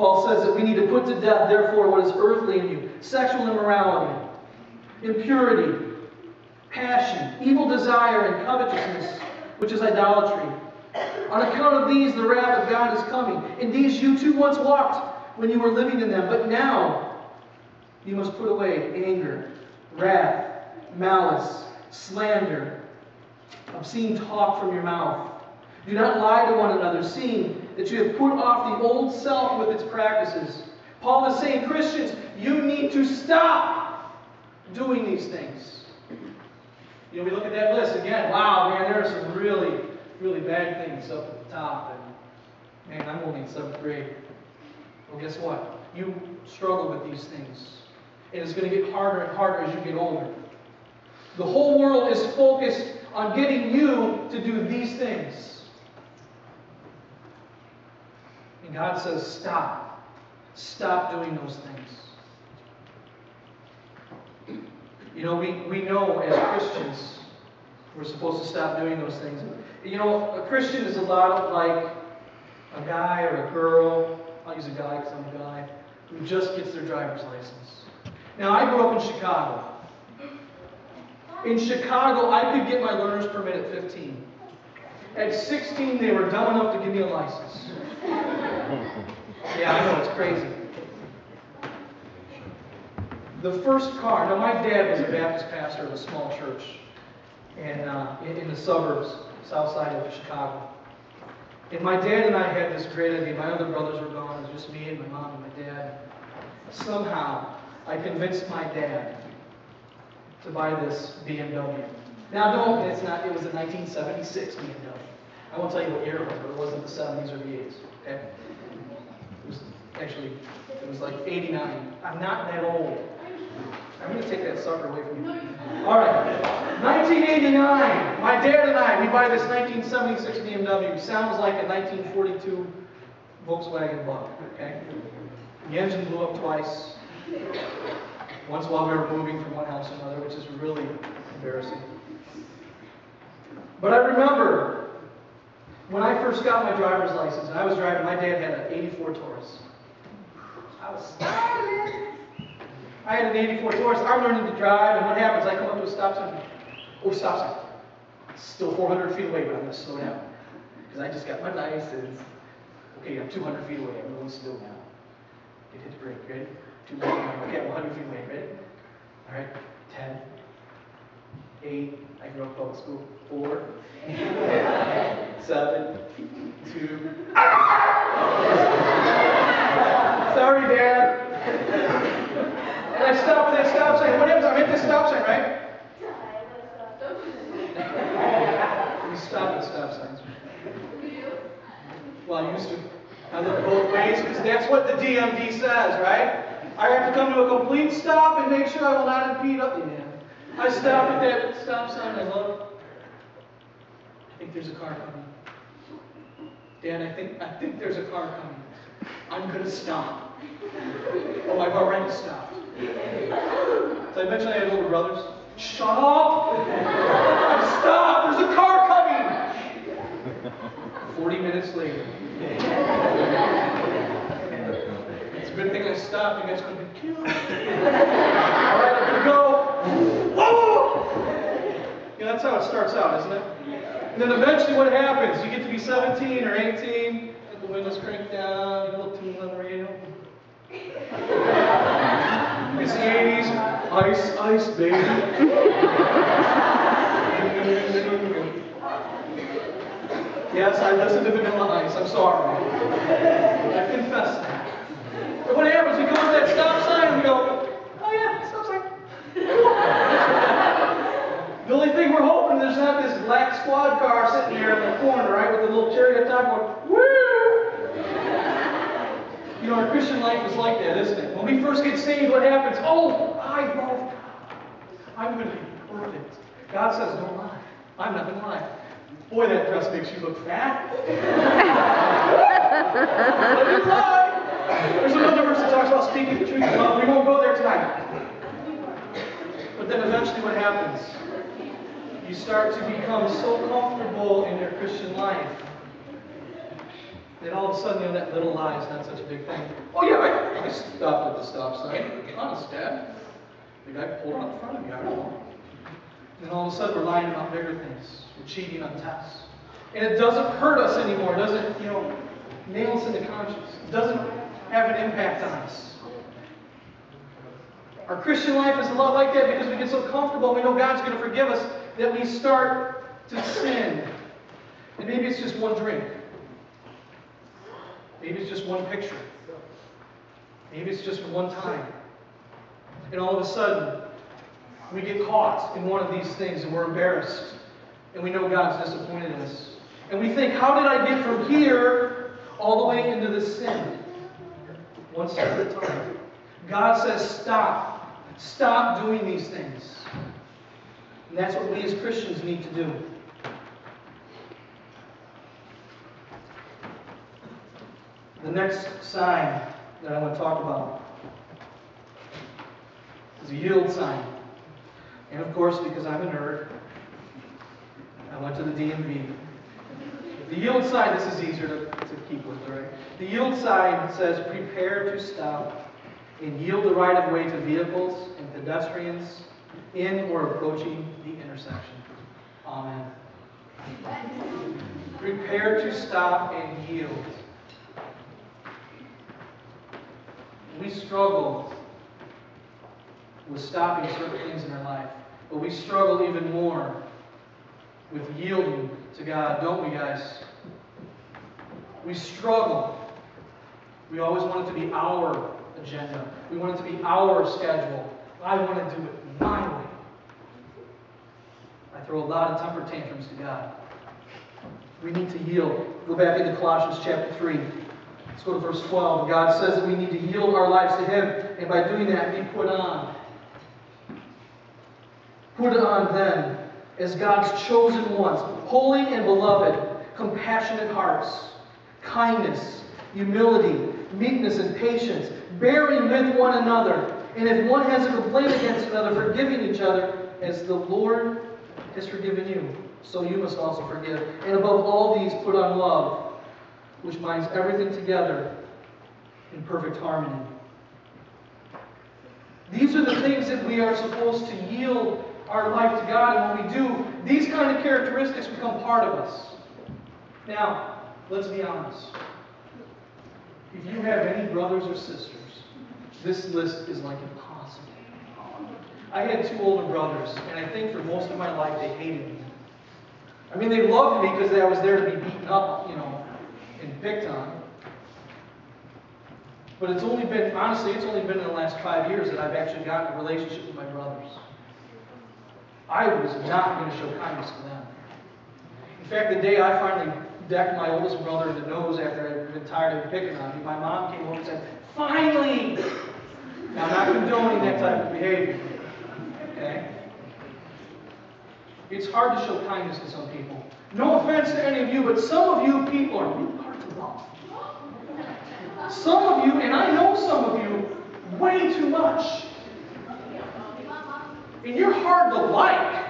Paul says that we need to put to death, therefore, what is earthly in you: sexual immorality, impurity, passion, evil desire, and covetousness, which is idolatry. On account of these, the wrath of God is coming. In these you too once walked when you were living in them, but now you must put away anger, wrath, malice, slander, obscene talk from your mouth. Do not lie to one another, seeing that you have put off the old self with its practices. Paul is saying, Christians, you need to stop doing these things. You know, we look at that list again. Wow, man, there are some really, really bad things up at the top. And man, I'm only in 7th grade. Well, guess what? You struggle with these things. And it's going to get harder and harder as you get older. The whole world is focused on getting you to do these things. And God says, stop. Stop doing those things. You know, we know as Christians, we're supposed to stop doing those things. You know, a Christian is a lot like a guy or a girl, I'll use a guy because I'm a guy, who just gets their driver's license. Now, I grew up in Chicago. In Chicago, I could get my learner's permit at 15. At 16, they were dumb enough to give me a license. Yeah, I know, it's crazy. The first car, now my dad was a Baptist pastor of a small church in the suburbs, south side of Chicago. And my dad and I had this great idea. My other brothers were gone. It was just me and my mom and my dad. Somehow, I convinced my dad to buy this BMW. Now, it was a 1976 BMW. I won't tell you what year it was, but it wasn't the 70s or the 80s. Okay? It was like 89. I'm not that old. I'm going to take that sucker away from you. All right. 1989. My dad and I, we buy this 1976 BMW. Sounds like a 1942 Volkswagen Bug. Okay? The engine blew up twice. Once while we were moving from one house to another, which is really embarrassing. But I remember when I first got my driver's license, and I was driving, my dad had an 84 Taurus. I had an 84 Taurus. I'm learning to drive, and what happens? I come up to a stop sign. Oh, stop sign. It's still 400 feet away, but I'm going to slow down. Because I just got my license. Okay, I'm 200 feet away. I'm going slow now. It hit the brake. Ready? 200 feet. Okay, I'm 100 feet away. Ready? All right. 10. 8. I grew up public school. 4. 7. 2. Sorry, Dad. And I stop at that stop sign. What happens? I'm at this stop sign, right? We stop at stop signs. Well, I used to. I look both ways because that's what the DMV says, right? I have to come to a complete stop and make sure I will not impede up. Yeah. I stop at that stop sign. I look. I think there's a car coming. Dad, I think there's a car coming. I'm going to stop. Oh, I've already stopped. Did I mention I had older brothers? Shut up! I stopped! There's a car coming! 40 minutes later. It's a good thing I stopped. You guys could have been killed. Alright, I'm going to go. Whoa! Yeah, that's how it starts out, isn't it? And then eventually what happens? You get to be 17 or 18, and the windows crank down, you get a little tune on the radio. It's the 80s. Ice, ice, baby. Yes, I listened to Vanilla Ice. I'm sorry. I confess that. But what happens? We go to that stop sign and we go, oh yeah, stop sign. The only thing we're hoping there's not this black squad car sitting there in the corner, right, with a little cherry on top going, woo! You know, our Christian life is like that, isn't it? When we first get saved, what happens? Oh, I love God. I'm going to be perfect. God says, don't lie. I'm not going to lie. Boy, that dress makes you look fat. I didn't lie. There's another verse that talks about speaking the truth. Well, we won't go there tonight. But then eventually what happens? You start to become so comfortable in your Christian life Then all of a sudden, that little lie is not such a big thing. Oh yeah, I stopped at the stop sign. Honest, Dad. The guy pulled out in front of me, I don't know. And then all of a sudden, we're lying about bigger things. We're cheating on tests. And it doesn't hurt us anymore. It doesn't, nail us into conscience. It doesn't have an impact on us. Our Christian life is a lot like that because we get so comfortable, we know God's going to forgive us, that we start to sin. And maybe it's just one drink. Maybe it's just one picture. Maybe it's just one time. And all of a sudden, we get caught in one of these things and we're embarrassed. And we know God's disappointed in us. And we think, how did I get from here all the way into this sin? One step at a time. God says, stop. Stop doing these things. And that's what we as Christians need to do. The next sign that I want to talk about is a yield sign. And of course, because I'm a nerd, I went to the DMV. The yield sign, this is easier to keep with, right? The yield sign says, prepare to stop and yield the right of way to vehicles and pedestrians in or approaching the intersection. Amen. Prepare to stop and yield. We struggle with stopping certain things in our life, but we struggle even more with yielding to God, don't we, guys? We struggle. We always want it to be our agenda. We want it to be our schedule. I want to do it my way. I throw a lot of temper tantrums to God. We need to yield. Go back into Colossians chapter 3. Let's go to verse 12. God says that we need to yield our lives to Him, and by doing that, we put on. Put on then, as God's chosen ones, holy and beloved, compassionate hearts, kindness, humility, meekness, and patience, bearing with one another. And if one has a complaint against another, forgiving each other, as the Lord has forgiven you, so you must also forgive. And above all these, put on love, which binds everything together in perfect harmony. These are the things that we are supposed to yield our life to God, and when we do, these kind of characteristics become part of us. Now, let's be honest. If you have any brothers or sisters, this list is like impossible. I had two older brothers, and I think for most of my life they hated me. I mean, they loved me because I was there to be beaten up, and picked on. But it's only been in the last 5 years that I've actually gotten a relationship with my brothers. I was not going to show kindness to them. In fact, the day I finally decked my oldest brother in the nose after I'd been tired of picking on me, my mom came over and said, "Finally!" Now, I'm not condoning that type of behavior. Okay? It's hard to show kindness to some people. No offense to any of you, but some of you people are really hard to love. Some of you, and I know some of you, way too much. And you're hard to like.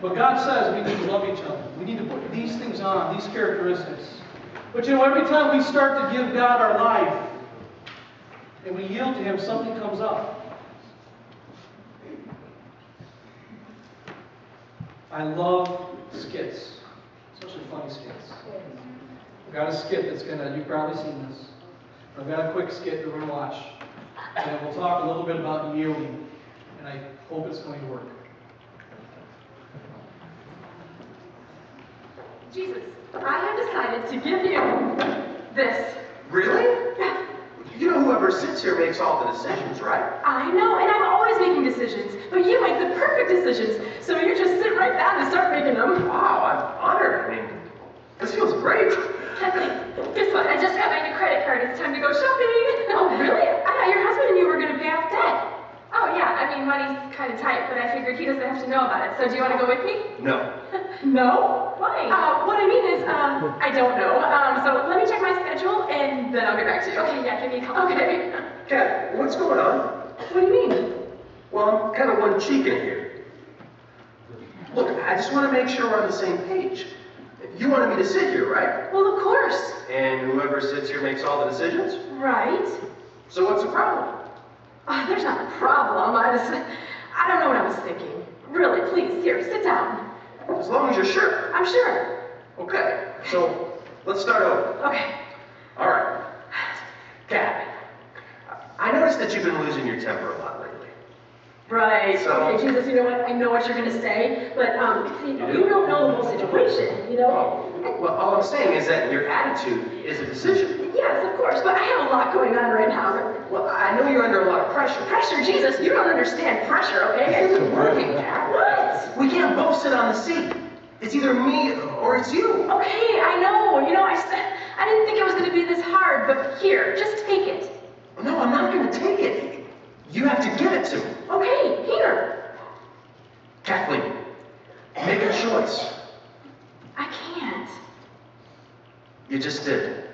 But God says we need to love each other. We need to put these things on, these characteristics. But every time we start to give God our life and we yield to Him, something comes up. I love skits, especially funny skits. I've got a skit you've probably seen this. I've got a quick skit that we're going to watch. And we'll talk a little bit about yielding. And I hope it's going to work. Jesus, I have decided to give you this. Really? Yeah. You know whoever sits here makes all the decisions, right? I know, and I'm always making decisions, but you make the perfect decisions. So you just sit right down and start making them. Wow, I'm honored. I mean, this feels great. Kathleen, guess what? I just got my new credit card. It's time to go shopping. Oh, really? I thought your husband and you were going to pay off debt. Oh, yeah. I mean, money's kind of tight, but I figured he doesn't have to know about it. So do you want to go with me? No. No? Why? What I mean is, I don't know. So let me check my schedule, and then I'll get back to you. Okay, yeah, give me a call. Okay. Kat, what's going on? What do you mean? Well, I'm kind of one cheek in here. Look, I just want to make sure we're on the same page. you wanted me to sit here, right? Well, of course. And whoever sits here makes all the decisions? Right. So what's the problem? There's not a problem. I don't know what I was thinking. Really, please, here, sit down. As long as you're sure. I'm sure. Okay, so let's start over. Okay. All right. Kat, I noticed that you've been losing your temper a lot lately. Right. So- Okay, Jesus, you know what? I know what you're going to say, but see, you don't know the whole situation, you know? Well, all I'm saying is that your attitude is a decision. Yes, of course, but I have a lot going on right now. Well, I know you're under a lot of pressure. Pressure, Jesus, you don't understand pressure, okay? It isn't working, Kat. What? We can't both sit on the seat. It's either me or it's you. Okay, I know. You know, I didn't think it was going to be this hard, but here, just take it. No, I'm not going to take it. You have to give it to me. Okay, here. Kathleen, make a choice. I can't. You just did.